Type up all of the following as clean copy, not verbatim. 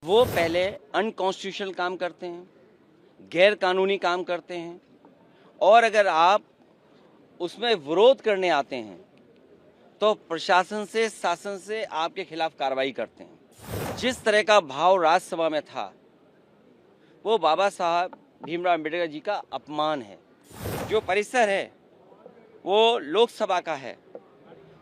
वो पहले अनकॉन्स्टिट्यूशनल काम करते हैं, गैर कानूनी काम करते हैं, और अगर आप उसमें विरोध करने आते हैं तो प्रशासन से, शासन से आपके खिलाफ कार्रवाई करते हैं। जिस तरह का भाव राज्यसभा में था वो बाबा साहब भीमराव अम्बेडकर जी का अपमान है। जो परिसर है वो लोकसभा का है,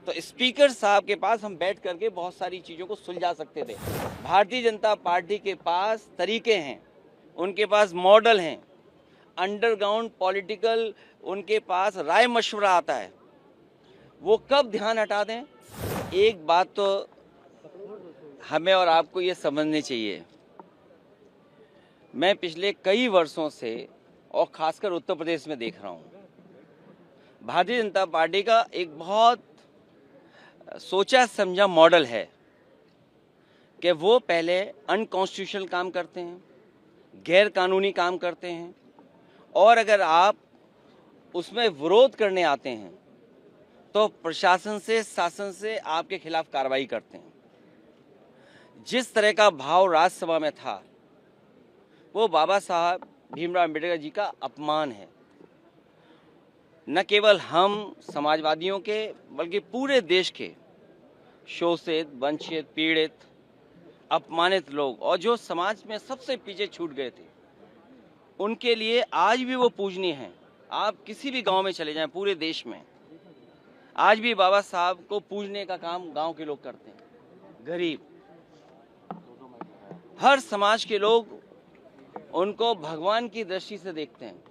तो स्पीकर साहब के पास हम बैठ करके बहुत सारी चीज़ों को सुलझा सकते थे। भारतीय जनता पार्टी के पास तरीके हैं, उनके पास मॉडल हैं, अंडरग्राउंड पॉलिटिकल उनके पास राय मशवरा आता है। वो कब ध्यान हटा दें, एक बात तो हमें और आपको ये समझनी चाहिए। मैं पिछले कई वर्षों से और खासकर उत्तर प्रदेश में देख रहा हूँ, भारतीय जनता पार्टी का एक बहुत सोचा समझा मॉडल है कि वो पहले अनकॉन्स्टिट्यूशनल काम करते हैं, गैर कानूनी काम करते हैं, और अगर आप उसमें विरोध करने आते हैं तो प्रशासन से, शासन से आपके खिलाफ कार्रवाई करते हैं। जिस तरह का भाव राज्यसभा में था वो बाबा साहब भीमराव अम्बेडकर जी का अपमान है। न केवल हम समाजवादियों के बल्कि पूरे देश के शोषित, वंचित, पीड़ित, अपमानित लोग और जो समाज में सबसे पीछे छूट गए थे, उनके लिए आज भी वो पूजनीय हैं। आप किसी भी गांव में चले जाएं पूरे देश में, आज भी बाबा साहब को पूजने का काम गांव के लोग करते हैं। गरीब, हर समाज के लोग उनको भगवान की दृष्टि से देखते हैं।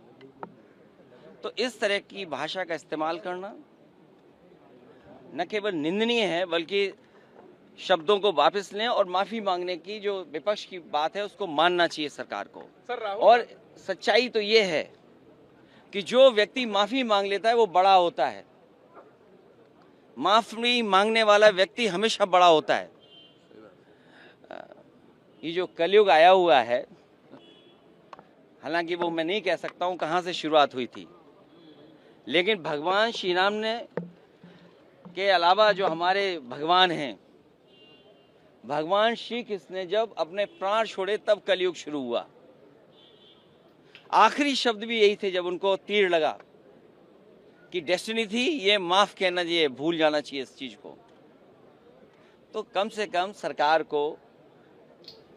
तो इस तरह की भाषा का इस्तेमाल करना न केवल निंदनीय है बल्कि शब्दों को वापस लें और माफी मांगने की जो विपक्ष की बात है उसको मानना चाहिए सरकार को। और सच्चाई तो ये है कि जो व्यक्ति माफी मांग लेता है वो बड़ा होता है। माफी मांगने वाला व्यक्ति हमेशा बड़ा होता है। ये जो कलयुग आया हुआ है, हालांकि वो मैं नहीं कह सकता हूं कहां से शुरुआत हुई थी, लेकिन भगवान श्री राम ने के अलावा जो हमारे भगवान हैं, भगवान श्री कृष्ण ने जब अपने प्राण छोड़े तब कलयुग शुरू हुआ। आखिरी शब्द भी यही थे जब उनको तीर लगा कि डेस्टिनी थी, ये माफ कहना चाहिए, भूल जाना चाहिए इस चीज को। तो कम से कम सरकार को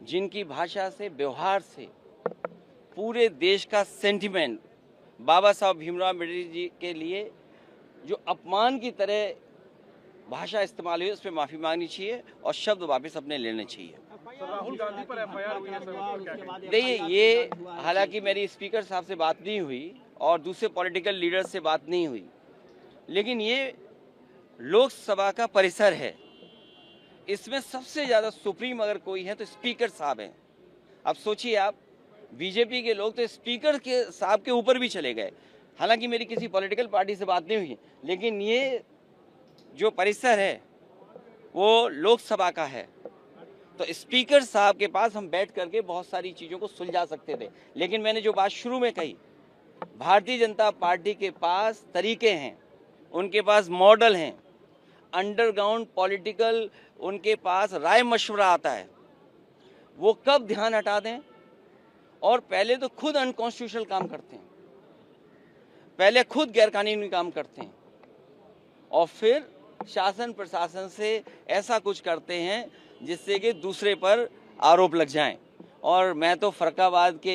जिनकी भाषा से, व्यवहार से पूरे देश का सेंटिमेंट बाबा साहब भीमराव अम्बेडकर जी के लिए जो अपमान की तरह भाषा इस्तेमाल हुई, उस पर माफी मांगनी चाहिए और शब्द वापस अपने लेने चाहिए। राहुल गांधी पर एफआईआर हुई है सर, देखिए, ये हालांकि मेरी स्पीकर साहब से बात नहीं हुई और दूसरे पॉलिटिकल लीडर से बात नहीं हुई, लेकिन ये लोकसभा का परिसर है, इसमें सबसे ज्यादा सुप्रीम अगर कोई है तो स्पीकर साहब हैं। अब सोचिए आप, बीजेपी के लोग तो स्पीकर के साहब के ऊपर भी चले गए। हालांकि मेरी किसी पॉलिटिकल पार्टी से बात नहीं हुई, लेकिन ये जो परिसर है वो लोकसभा का है, तो स्पीकर साहब के पास हम बैठ करके बहुत सारी चीज़ों को सुलझा सकते थे। लेकिन मैंने जो बात शुरू में कही, भारतीय जनता पार्टी के पास तरीके हैं, उनके पास मॉडल हैं, अंडरग्राउंड पॉलिटिकल उनके पास राय मशवरा आता है। वो कब ध्यान हटा दें, और पहले तो खुद अनकॉन्स्टिट्यूशनल काम करते हैं, पहले खुद गैरकानूनी काम करते हैं, और फिर शासन प्रशासन से ऐसा कुछ करते हैं जिससे कि दूसरे पर आरोप लग जाएं। और मैं तो फरक्काबाद के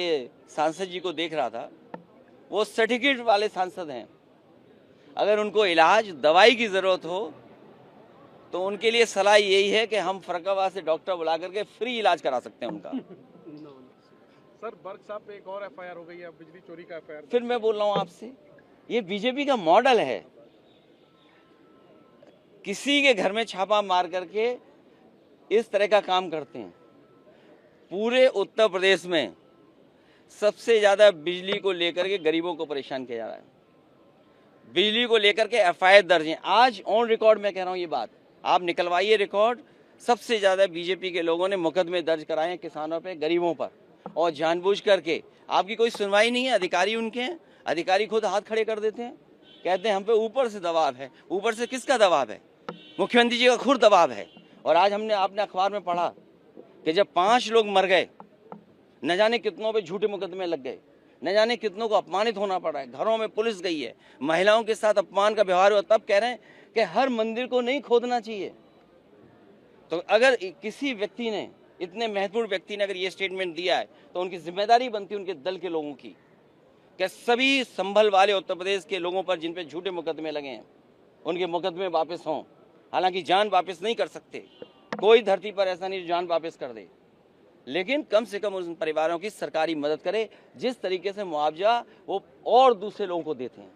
सांसद जी को देख रहा था, वो सर्टिफिकेट वाले सांसद हैं। अगर उनको इलाज, दवाई की ज़रूरत हो तो उनके लिए सलाह यही है कि हम फरक्काबाद से डॉक्टर बुला करके फ्री इलाज करा सकते हैं उनका। सर बर्ग साहब पे एक और एफआईआर हो गई है, बिजली चोरी का एफआईआर। फिर मैं बोल रहा हूँ आपसे, ये बीजेपी का मॉडल है। किसी के घर में छापा मार करके इस तरह का काम करते हैं। पूरे उत्तर प्रदेश में सबसे ज्यादा बिजली को लेकर के गरीबों को परेशान किया जा रहा है। बिजली को लेकर के एफआईआर दर्ज है। आज ऑन रिकॉर्ड मैं कह रहा हूं ये बात, आप निकलवाइए रिकॉर्ड। सबसे ज्यादा बीजेपी के लोगों ने मुकदमे दर्ज कराए हैं किसानों पे, गरीबों पर, और जानबूझ करके। आपकी कोई सुनवाई नहीं है, अधिकारी उनके हैं, अधिकारी खुद हाथ खड़े कर देते हैं, कहते हैं हम पे ऊपर से दबाव है। ऊपर से किसका दबाव है? मुख्यमंत्री जी का खुद दबाव है। और आज आपने अखबार में पढ़ा कि जब 5 लोग मर गए, न जाने कितनों पे झूठे मुकदमे लग गए, न जाने कितनों को अपमानित होना पड़ा है, घरों में पुलिस गई है, महिलाओं के साथ अपमान का व्यवहार हुआ, तब कह रहे हैं कि हर मंदिर को नहीं खोदना चाहिए। तो अगर किसी व्यक्ति ने, इतने महत्वपूर्ण व्यक्ति ने अगर ये स्टेटमेंट दिया है, तो उनकी जिम्मेदारी बनती है उनके दल के लोगों की कि सभी संभल वाले उत्तर प्रदेश के लोगों पर जिन पे झूठे मुकदमे लगे हैं, उनके मुकदमे वापस हों। हालांकि जान वापस नहीं कर सकते, कोई धरती पर ऐसा नहीं जो जान वापस कर दे, लेकिन कम से कम उन परिवारों की सरकारी मदद करे जिस तरीके से मुआवजा वो और दूसरे लोगों को देते हैं।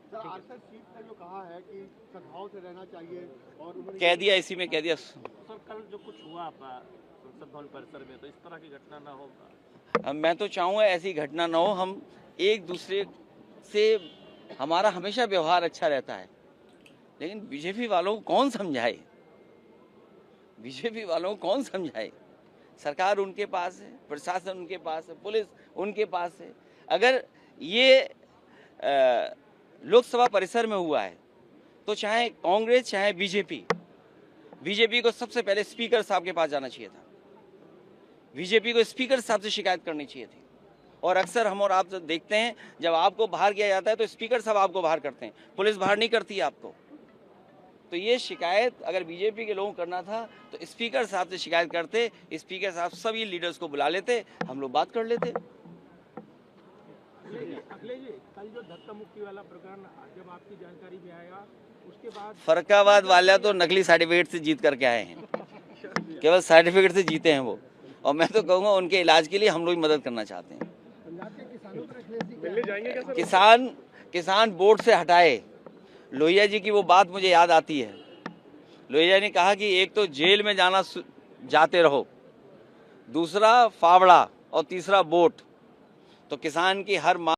सर, आरएसएस चीफ ने जो कहा है कि सद्भाव से रहना चाहिए और उन्होंने कह दिया, इसी में कह दिया। सर कल जो कुछ हुआ संसद भवन परिसर में, तो इस तरह की घटना ना हो। मैं तो चाहूँगा ऐसी घटना ना हो। हम एक दूसरे से, हमारा हमेशा व्यवहार अच्छा रहता है, लेकिन बीजेपी वालों को कौन समझाए, बीजेपी वालों को कौन समझाए। सरकार उनके पास है, प्रशासन उनके पास है, पुलिस उनके पास है। अगर ये लोकसभा परिसर में हुआ है तो चाहे कांग्रेस चाहे बीजेपी को सबसे पहले स्पीकर साहब के पास जाना चाहिए था। बीजेपी को स्पीकर साहब से शिकायत करनी चाहिए थी। और अक्सर हम और आप देखते हैं, जब आपको बाहर किया जाता है तो स्पीकर साहब आपको बाहर करते हैं, पुलिस बाहर नहीं करती है आपको। तो ये शिकायत अगर बीजेपी के लोगों को करना था तो स्पीकर साहब से शिकायत करते, स्पीकर साहब सभी लीडर्स को बुला लेते, हम लोग बात कर लेते। अखिलेश जी, कल जो धक्का मुक्की वाला प्रकरण जब आपकी जानकारी में आया, उसके बाद फरक्काबाद वाला तो नकली सर्टिफिकेट से जीत करके आए हैं, केवल सर्टिफिकेट से जीते हैं वो। और मैं तो कहूँगा उनके इलाज के लिए हम लोग मदद करना चाहते हैं। पंजाब के किसानों पर अखिलेश जी मिलने जाएंगे क्या सर? किसान बोर्ड से हटाए। लोहिया जी की वो बात मुझे याद आती है। लोहिया ने कहा कि एक तो जेल में जाते रहो, दूसरा फावड़ा और तीसरा वोट। तो किसान की हर